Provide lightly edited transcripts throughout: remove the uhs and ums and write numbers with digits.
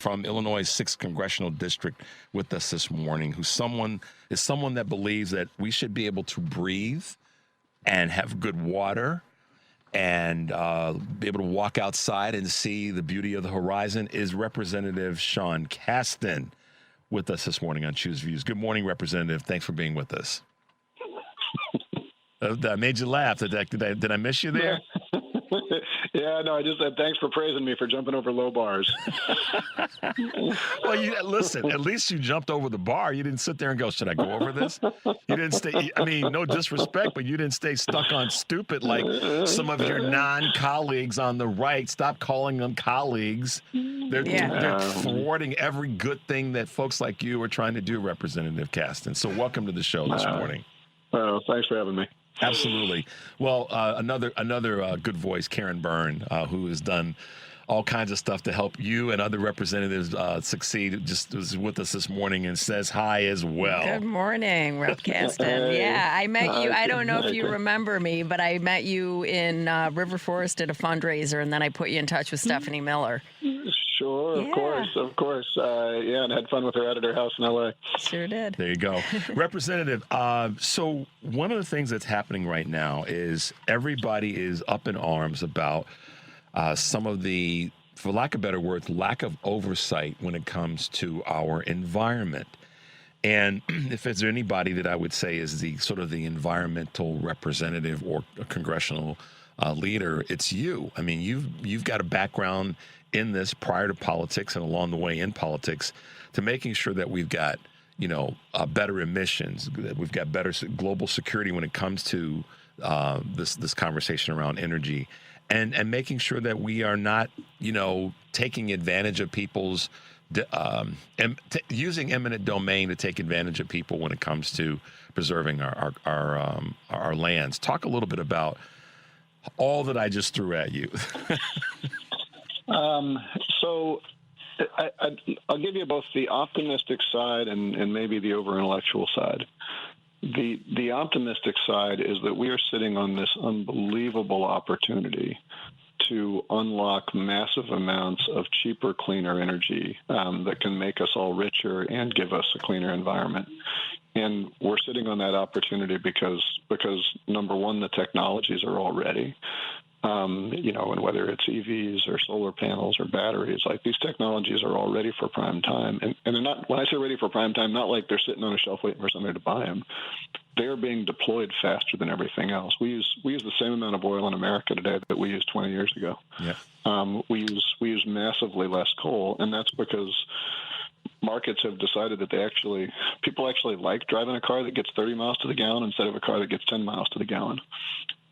from Illinois' 6th Congressional District with us this morning, who's someone that believes that we should be able to breathe and have good water and be able to walk outside and see the beauty of the horizon, is Representative Sean Casten with us this morning on Choose Views. Good morning, Representative. Thanks for being with us. I made you laugh. Did I miss you there? Yeah, no, I just said thanks for praising me for jumping over low bars. Well, listen, at least you jumped over the bar. You didn't sit there and go, should I go over this? You didn't stay, I mean, no disrespect, but you didn't stay stuck on stupid like some of your non-colleagues on the right. Stop calling them colleagues. They're thwarting every good thing that folks like you are trying to do, Representative Casten. So welcome to the show this morning. Thanks for having me. Absolutely. Well, another good voice, Karen Byrne, who has done all kinds of stuff to help you and other representatives succeed, just was with us this morning and says hi as well. Good morning, Rep. Casten. Yeah, I met you. I don't know if you remember me, but I met you in River Forest at a fundraiser, and then I put you in touch with Stephanie Miller. Sure, of course. And had fun with her at her house in L.A. Sure did. There you go. Representative, so one of the things that's happening right now is everybody is up in arms about some of the, for lack of better words, lack of oversight when it comes to our environment. And if there's anybody that I would say is the sort of the environmental representative or a congressional leader, it's you. I mean, you've got a background in this prior to politics and along the way in politics to making sure that we've got, better emissions, that we've got better global security when it comes to this conversation around energy, and making sure that we are not, taking advantage of people's, using eminent domain to take advantage of people when it comes to preserving our lands. Talk a little bit about all that I just threw at you. So I'll give you both the optimistic side and maybe the over-intellectual side. The optimistic side is that we are sitting on this unbelievable opportunity to unlock massive amounts of cheaper, cleaner energy that can make us all richer and give us a cleaner environment. And we're sitting on that opportunity because number one, the technologies are all ready. And whether it's EVs or solar panels or batteries, like these technologies are all ready for prime time. And they're not, when I say ready for prime time, not like they're sitting on a shelf waiting for somebody to buy them. They're being deployed faster than everything else. We use the same amount of oil in America today that we used 20 years ago. Yeah. We use massively less coal, and that's because markets have decided that people actually like driving a car that gets 30 miles to the gallon instead of a car that gets 10 miles to the gallon.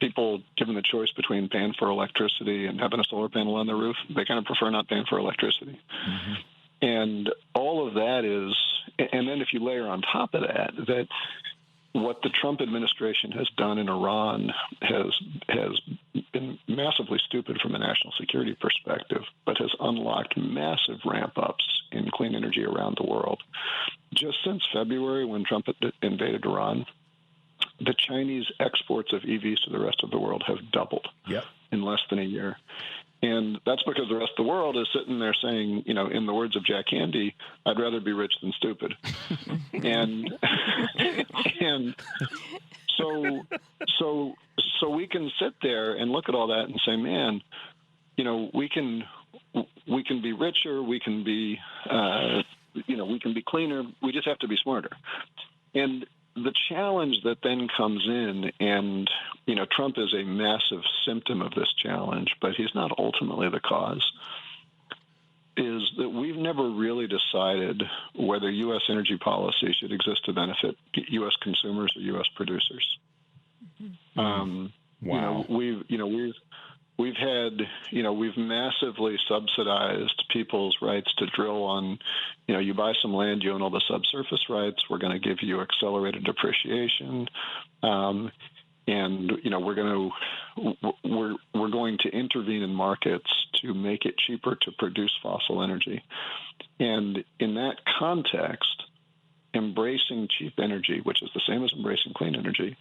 People, given the choice between paying for electricity and having a solar panel on their roof, they kind of prefer not paying for electricity. Mm-hmm. And all of that is, and then if you layer on top of that what the Trump administration has done in Iran has been massively stupid from a national security perspective, but has unlocked massive ramp-ups in clean energy around the world. Just since February, when Trump invaded Iran, the Chinese exports of EVs to the rest of the world have doubled in less than a year. And that's because the rest of the world is sitting there saying, in the words of Jack Handy, I'd rather be rich than stupid. and so we can sit there and look at all that and say, man, we can be richer, we can be, we can be cleaner. We just have to be smarter. And the challenge that then comes in, and, Trump is a massive symptom of this challenge, but he's not ultimately the cause, is that we've never really decided whether U.S. energy policy should exist to benefit U.S. consumers or U.S. producers. Wow. We've massively subsidized people's rights to drill on, you buy some land, you own all the subsurface rights. We're going to give you accelerated depreciation. We're going to intervene in markets to make it cheaper to produce fossil energy. And in that context, embracing cheap energy, which is the same as embracing clean energy,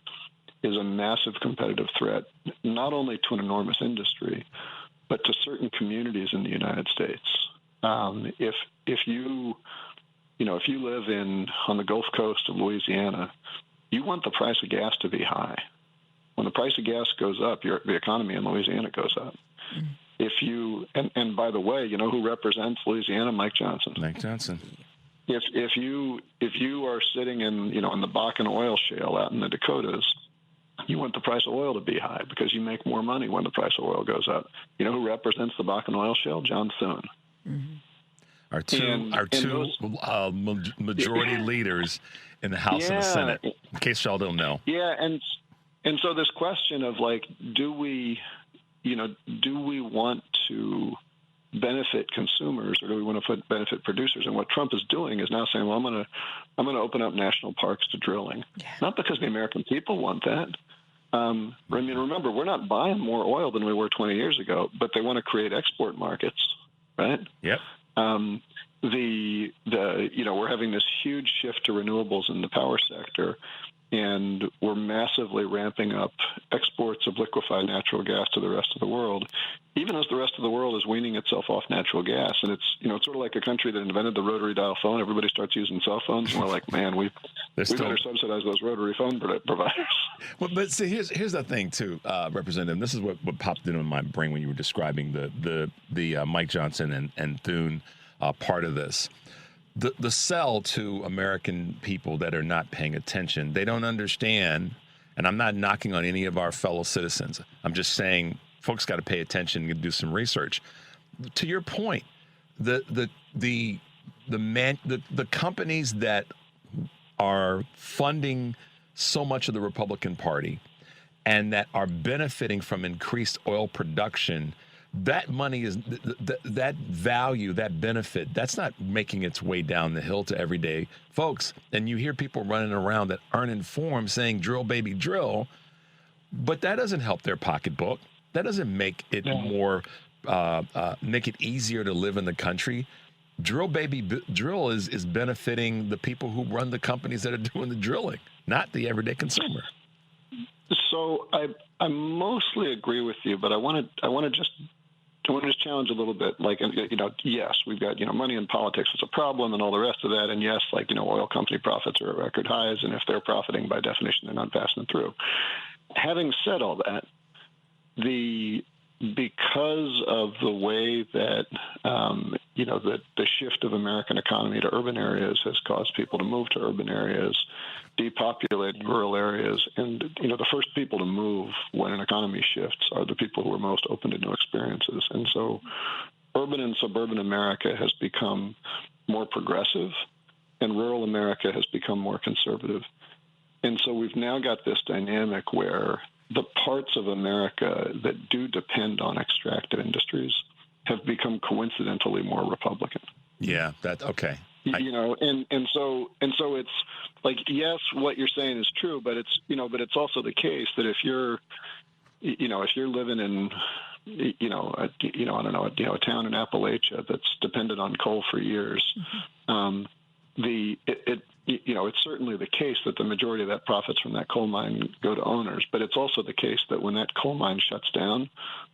is a massive competitive threat, not only to an enormous industry, but to certain communities in the United States. If you live on the Gulf Coast of Louisiana, you want the price of gas to be high. When the price of gas goes up, the economy in Louisiana goes up. If you and by the way, you know who represents Louisiana? Mike Johnson. Mike Johnson. If you are sitting in the Bakken oil shale out in the Dakotas, you want the price of oil to be high because you make more money when the price of oil goes up. You know who represents the Bakken oil shale? John Thune. Mm-hmm. Our two majority leaders in the House and the Senate. In case y'all don't know. Yeah, and so this question of like, do we want to benefit consumers or do we want to benefit producers? And what Trump is doing is now saying, well, I'm going to open up national parks to drilling, not because the American people want that. I mean, remember, we're not buying more oil than we were 20 years ago, but they want to create export markets, right? Yep. We're having this huge shift to renewables in the power sector, and we're massively ramping up exports of liquefied natural gas to the rest of the world, even as the rest of the world is weaning itself off natural gas. And it's sort of like a country that invented the rotary dial phone. Everybody starts using cell phones, and we're like, man, we better subsidize those rotary phone providers. Well, but see, here's the thing too, Representative. This is what popped into my brain when you were describing the Mike Johnson and Thune part of this. The sell to American people that are not paying attention, they don't understand, and I'm not knocking on any of our fellow citizens. I'm just saying folks got to pay attention and do some research. To your point, the companies that are funding so much of the Republican Party and that are benefiting from increased oil production, that money is that value, that benefit, that's not making its way down the hill to everyday folks. And you hear people running around that aren't informed saying drill, baby, drill, but that doesn't help their pocketbook. That doesn't make it make it easier to live in the country. Drill, baby, drill is benefiting the people who run the companies that are doing the drilling, not the everyday consumer. So I mostly agree with you, but I want to just challenge a little bit. Like, yes, we've got, money in politics is a problem and all the rest of that. And yes, like, oil company profits are at record highs. And if they're profiting, by definition, they're not passing it through. Having said all that, because of the way that, the shift of American economy to urban areas has caused people to move to urban areas, depopulate rural areas. And, the first people to move when an economy shifts are the people who are most open to new experiences. And so urban and suburban America has become more progressive and rural America has become more conservative. And so we've now got this dynamic where the parts of America that do depend on extractive industries have become coincidentally more Republican. Yeah, okay. And so it's like, yes, what you're saying is true, but it's also the case that if you're living in, a town in Appalachia that's depended on coal for years, it's certainly the case that the majority of that profits from that coal mine go to owners, but it's also the case that when that coal mine shuts down,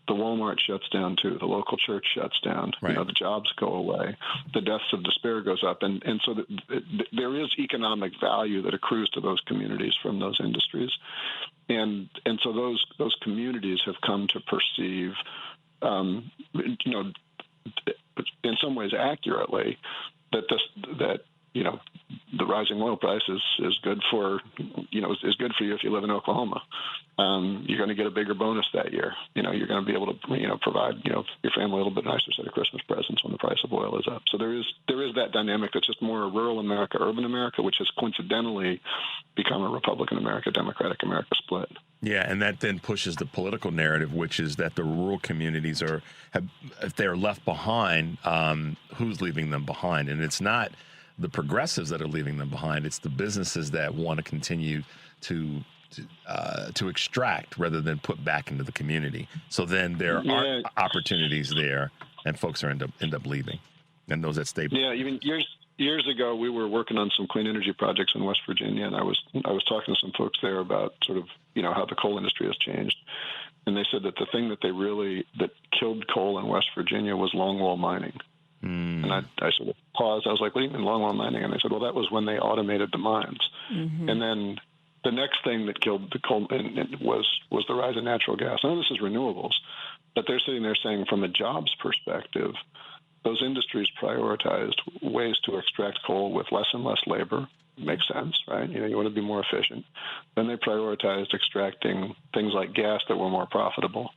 the Walmart shuts down too, the local church shuts down, right. The jobs go away, the deaths of despair goes up, and so there is economic value that accrues to those communities from those industries, and so those communities have come to perceive, in some ways accurately, that the rising oil price is good for you if you live in Oklahoma. You're going to get a bigger bonus that year. You're going to be able to provide your family a little bit nicer set of Christmas presents when the price of oil is up. So there is that dynamic that's just more rural America, urban America, which has coincidentally become a Republican America, Democratic America split. Yeah, and that then pushes the political narrative, which is that the rural communities if they're left behind, who's leaving them behind? And it's not the progressives that are leaving them behind. It's the businesses that want to continue to extract rather than put back into the community. So then there are opportunities there, and folks end up leaving, and those that stay. Yeah, even years ago, we were working on some clean energy projects in West Virginia, and I was talking to some folks there about sort of how the coal industry has changed, and they said that the thing that killed coal in West Virginia was longwall mining. And I sort of paused. I was like, what do you mean longwall mining? And they said, well, that was when they automated the mines. And then the next thing that killed the coal was the rise of natural gas. I know this is renewables, but they're sitting there saying from a jobs perspective, those industries prioritized ways to extract coal with less and less labor. Makes sense, right? You want to be more efficient. Then they prioritized extracting things like gas that were more profitable.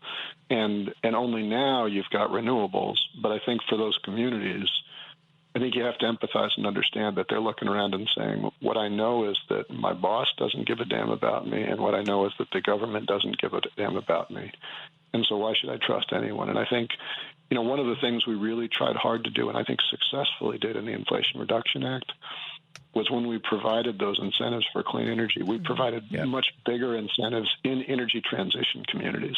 And only now you've got renewables. But I think for those communities, I think you have to empathize and understand that they're looking around and saying, what I know is that my boss doesn't give a damn about me, and what I know is that the government doesn't give a damn about me. And so why should I trust anyone? And I think, one of the things we really tried hard to do, and I think successfully did in the Inflation Reduction Act, was when we provided those incentives for clean energy, we provided much bigger incentives in energy transition communities.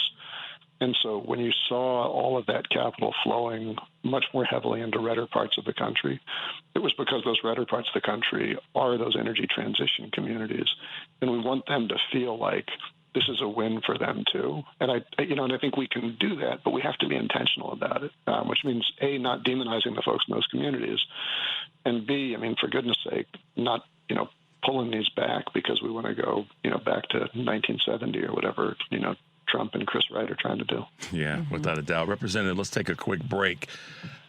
And so when you saw all of that capital flowing much more heavily into redder parts of the country, it was because those redder parts of the country are those energy transition communities. And we want them to feel like this is a win for them too. And I think we can do that, but we have to be intentional about it, which means A, not demonizing the folks in those communities, and B, for goodness sake, not, pulling these back because we want to go, back to 1970 or whatever, Trump and Chris Wright are trying to do. Yeah, without a doubt. Representative, let's take a quick break.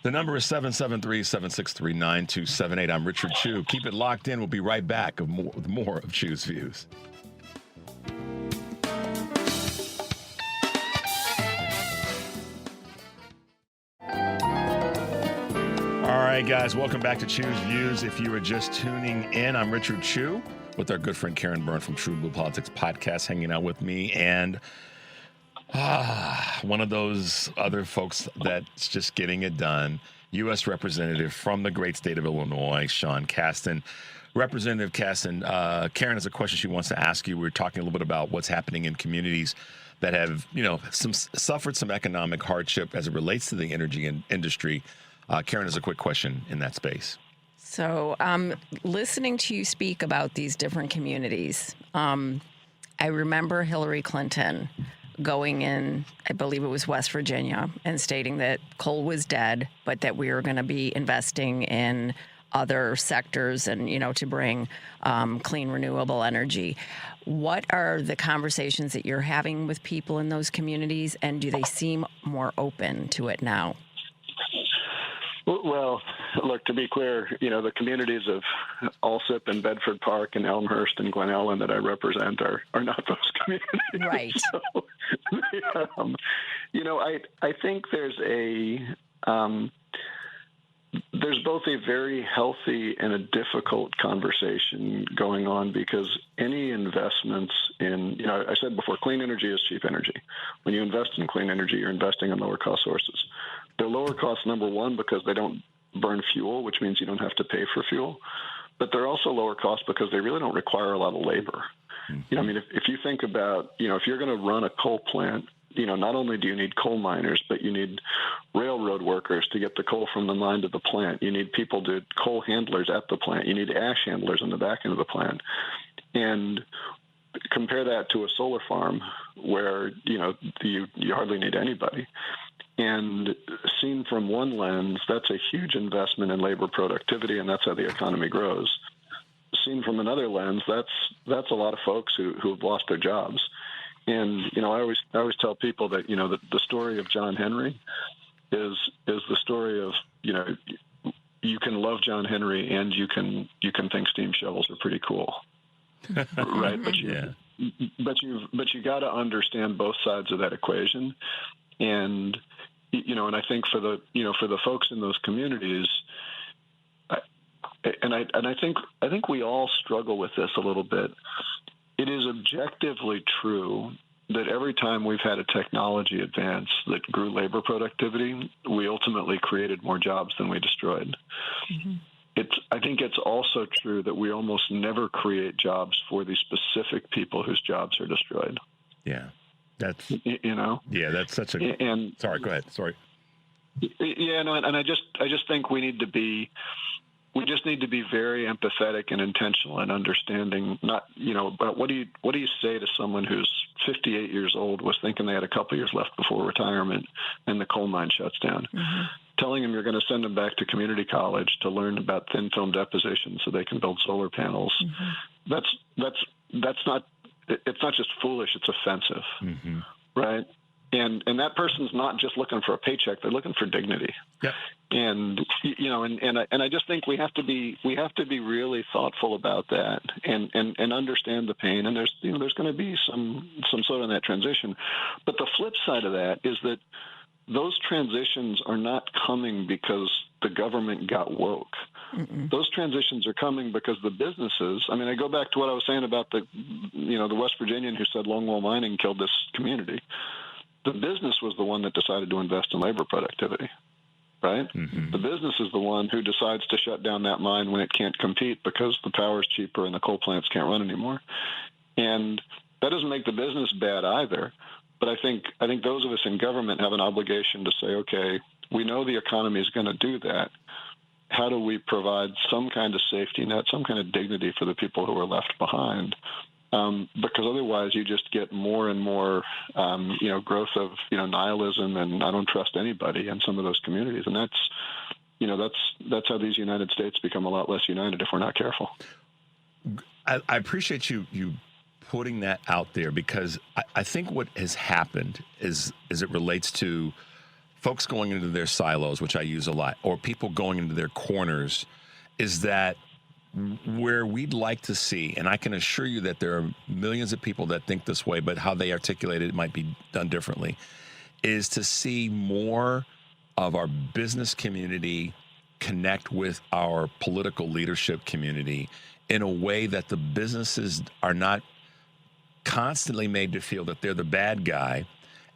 The number is 773-763-9278. I'm Richard Chu. Keep it locked in. We'll be right back with more of Chu's Views. All right, guys, welcome back to Chu's Views. If you are just tuning in, I'm Richard Chu with our good friend Karen Byrne from True Blue Politics Podcast hanging out with me. And one of those other folks that's just getting it done, U.S. Representative from the great state of Illinois, Sean Casten. Representative Casten, Karen has a question she wants to ask you. We're talking a little bit about what's happening in communities that have, suffered some economic hardship as it relates to the energy industry. Karen has a quick question in that space. So listening to you speak about these different communities, I remember Hillary Clinton going in, I believe it was West Virginia, and stating that coal was dead, but that we were going to be investing in other sectors and, to bring clean, renewable energy. What are the conversations that you're having with people in those communities, and do they seem more open to it now? Well, look, to be clear, the communities of Alsip and Bedford Park and Elmhurst and Glen Ellen that I represent are not those communities. Right. So, I think there's both a very healthy and a difficult conversation going on, because any investments in, I said before, clean energy is cheap energy. When you invest in clean energy, you're investing in lower cost sources. They're lower cost, number one, because they don't burn fuel, which means you don't have to pay for fuel. But they're also lower cost because they really don't require a lot of labor. Mm-hmm. If you think about, if you're going to run a coal plant, not only do you need coal miners, but you need railroad workers to get the coal from the mine to the plant. You need coal handlers at the plant. You need ash handlers on the back end of the plant. And compare that to a solar farm where, you hardly need anybody. And seen from one lens, that's a huge investment in labor productivity, and that's how the economy grows. Seen from another lens, that's a lot of folks who have lost their jobs. And I always tell people that the story of John Henry is the story of you can love John Henry and you can think steam shovels are pretty cool, right? But you got to understand both sides of that equation. And and I think for the folks in those communities, I think we all struggle with this a little bit. It is objectively true that every time we've had a technology advance that grew labor productivity, we ultimately created more jobs than we destroyed. Mm-hmm. I think it's also true that we almost never create jobs for the specific people whose jobs are destroyed. Yeah. That's Yeah, that's such a. And sorry, go ahead. Sorry. Yeah, no, and I just think we just need to be very empathetic and intentional in understanding. Not but what do you say to someone who's 58 years old, was thinking they had a couple years left before retirement, and the coal mine shuts down? Mm-hmm. telling them you're going to send them back to community college to learn about thin film deposition so they can build solar panels. That's not. It's not just foolish; it's offensive, right? And that person's not just looking for a paycheck; they're looking for dignity. Yep. And I just think we have to be really thoughtful about that and understand the pain. And there's going to be some sort of that transition. But the flip side of that is that those transitions are not coming because the government got woke. Those transitions are coming because the businesses. I mean, I go back to what I was saying about the West Virginian who said longwall mining killed this community. The business was the one that decided to invest in labor productivity, right? The business is the one who decides to shut down that mine when it can't compete because the power's cheaper and the coal plants can't run anymore. And that doesn't make the business bad either. But I think those of us in government have an obligation to say, okay, we know the economy is going to do that. How do we provide some kind of safety net, some kind of dignity for the people who are left behind? Because otherwise you just get more and more, growth of, nihilism and I don't trust anybody in some of those communities. And that's how these United States become a lot less united if we're not careful. I appreciate you putting that out there because I think what has happened is it relates to folks going into their silos, which I use a lot, or people going into their corners, is that where we'd like to see, and I can assure you that there are millions of people that think this way, but how they articulate it might be done differently, is to see more of our business community connect with our political leadership community in a way that the businesses are not constantly made to feel that they're the bad guy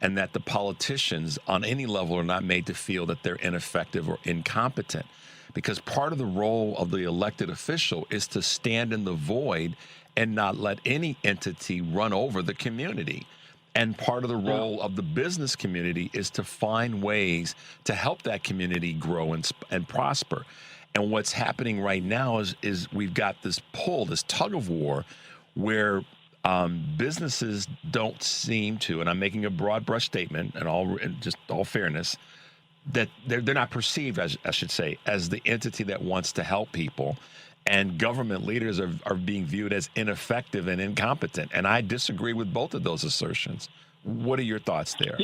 and that the politicians on any level are not made to feel that they're ineffective or incompetent. Because part of the role of the elected official is to stand in the void and not let any entity run over the community. And part of the role of the business community is to find ways to help that community grow and prosper. And what's happening right now is we've got this pull, this tug of war, where businesses don't seem to, and I'm making a broad brush statement and all fairness, that they're not perceived, as I should say, as the entity that wants to help people. And government leaders are being viewed as ineffective and incompetent. And I disagree with both of those assertions. What are your thoughts there?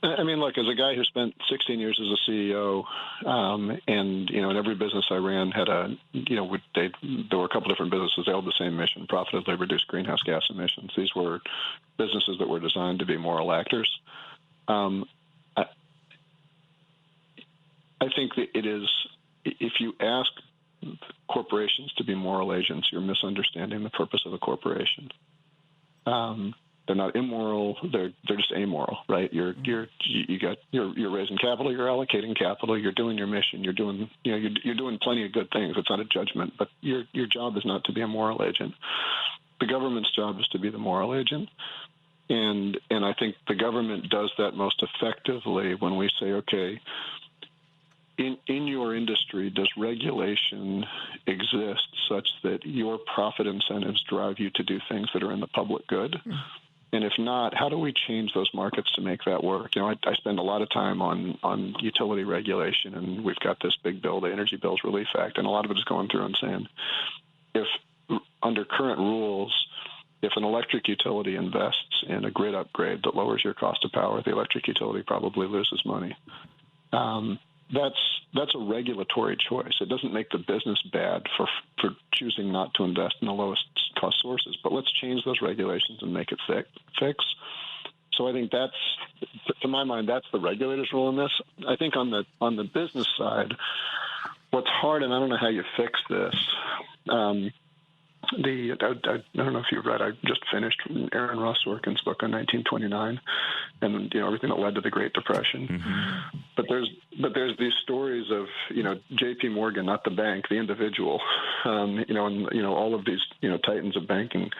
I mean, look, as a guy who spent 16 years as a CEO, and in every business I ran had there were a couple different businesses. They all had the same mission: profitably reduce greenhouse gas emissions. These were businesses that were designed to be moral actors. I think that it is, if you ask corporations to be moral agents, you're misunderstanding the purpose of a corporation. They're not immoral; they're just amoral, right? You're raising capital, you're allocating capital, you're doing your mission, you're doing plenty of good things. It's not a judgment, but your job is not to be a moral agent. The government's job is to be the moral agent. And I think the government does that most effectively when we say, okay, in your industry, does regulation exist such that your profit incentives drive you to do things that are in the public good? And if not, how do we change those markets to make that work? I spend a lot of time on utility regulation, and we've got this big bill, the Energy Bills Relief Act, and a lot of it is going through and saying, if under current rules, if an electric utility invests in a grid upgrade that lowers your cost of power, the electric utility probably loses money. That's a regulatory choice. It doesn't make the business bad for choosing not to invest in the lowest cost sources. But let's change those regulations and make it fix. So I think that's, to my mind, that's the regulator's role in this. I think on the business side, what's hard, and I don't know how you fix this. I don't know if you've read. I just finished Aaron Russ Sorkin's book on 1929, and everything that led to the Great Depression. Mm-hmm. But there's these stories of J.P. Morgan, not the bank, the individual, and all of these titans of banking,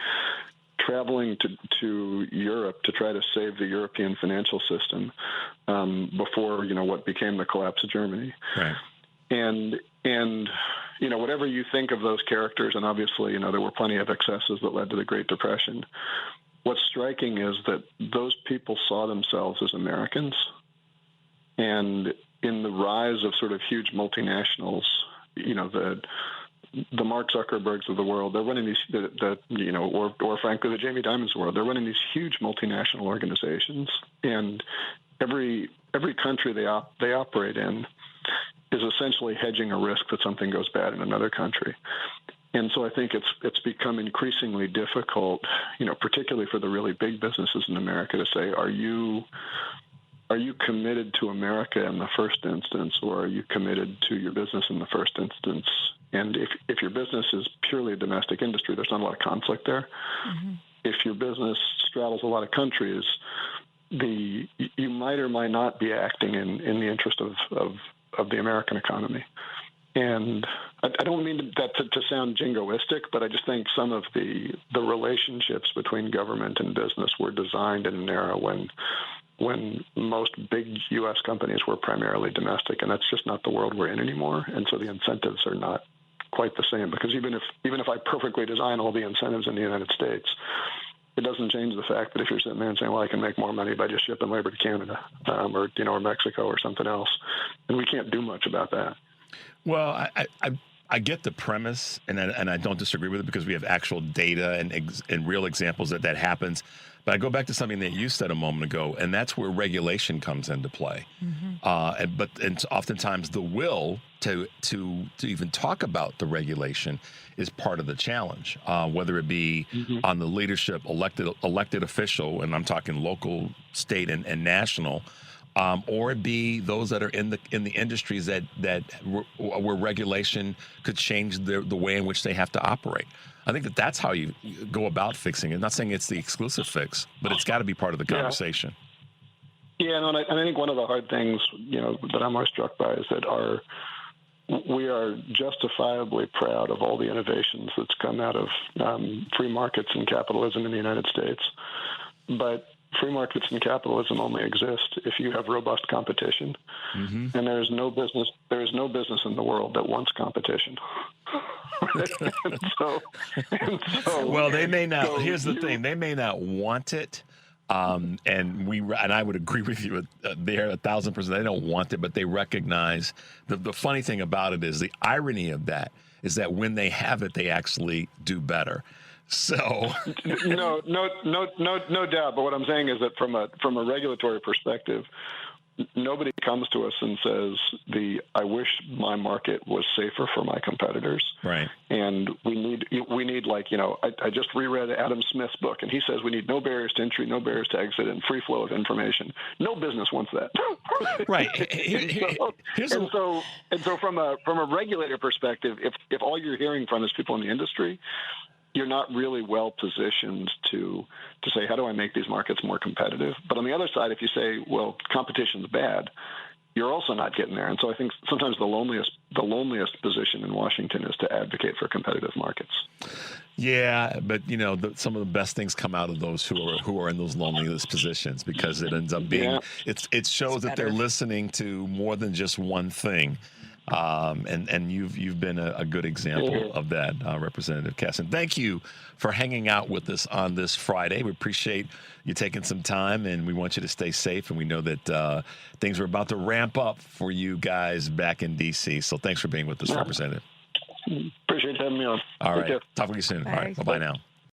traveling to Europe to try to save the European financial system before what became the collapse of Germany. Right. And whatever you think of those characters, and obviously, there were plenty of excesses that led to the Great Depression. What's striking is that those people saw themselves as Americans, and in the rise of sort of huge multinationals, the Mark Zuckerbergs of the world, they're running these, or frankly, the Jamie Dimons of the world, they're running these huge multinational organizations, and every country they operate in is essentially hedging a risk that something goes bad in another country. And so I think it's become increasingly difficult, particularly for the really big businesses in America, to say, are you committed to America in the first instance, or are you committed to your business in the first instance? And if your business is purely a domestic industry, there's not a lot of conflict there. Mm-hmm. If your business straddles a lot of countries, you might or might not be acting in the interest of the American economy. And I don't mean that to sound jingoistic, but I just think some of the relationships between government and business were designed in an era when most big U.S. companies were primarily domestic, and that's just not the world we're in anymore. And so the incentives are not quite the same, because even if I perfectly design all the incentives in the United States, it doesn't change the fact that if you're sitting there and saying, well, I can make more money by just shipping labor to Canada, or Mexico or something else, and we can't do much about that. Well, I get the premise, and I don't disagree with it, because we have actual data and real examples that happens. But I go back to something that you said a moment ago, and that's where regulation comes into play. Mm-hmm. But oftentimes the will to even talk about the regulation is part of the challenge, whether it be mm-hmm. on the leadership, elected official, and I'm talking local, state, and national, or it be those that are in the industries that where regulation could change the way in which they have to operate. I think that's how you go about fixing it. I'm not saying it's the exclusive fix, but it's got to be part of the conversation. Yeah, no, and I think one of the hard things, that I'm always struck by is that we are justifiably proud of all the innovations that's come out of free markets and capitalism in the United States. But free markets and capitalism only exist if you have robust competition. Mm-hmm. And there is no business in the world that wants competition. Well, they may not. So here's the thing: they may not want it, and I would agree with you there 1,000%. They don't want it, but they recognize the funny thing about it is the irony of that is that when they have it, they actually do better. So no doubt. But what I'm saying is that from a regulatory perspective, nobody comes to us and says I wish my market was safer for my competitors. Right. And we need I just reread Adam Smith's book, and he says we need no barriers to entry, no barriers to exit, and free flow of information. No business wants that. Right. So from a regulator perspective, if all you're hearing from is people in the industry, you're not really well positioned to say, how do I make these markets more competitive? But on the other side, if you say, well, competition's bad, you're also not getting there. And so I think sometimes the loneliest position in Washington is to advocate for competitive markets. Yeah, but some of the best things come out of those who are in those loneliest positions, because it ends up being it shows that they're listening to more than just one thing. And you've been a good example of that, Representative Casten. Thank you for hanging out with us on this Friday. We appreciate you taking some time, and we want you to stay safe. And we know that things are about to ramp up for you guys back in D.C. So thanks for being with us, Representative. Appreciate having me on. All right. Talk with you soon. Bye. All right. Bye-bye now.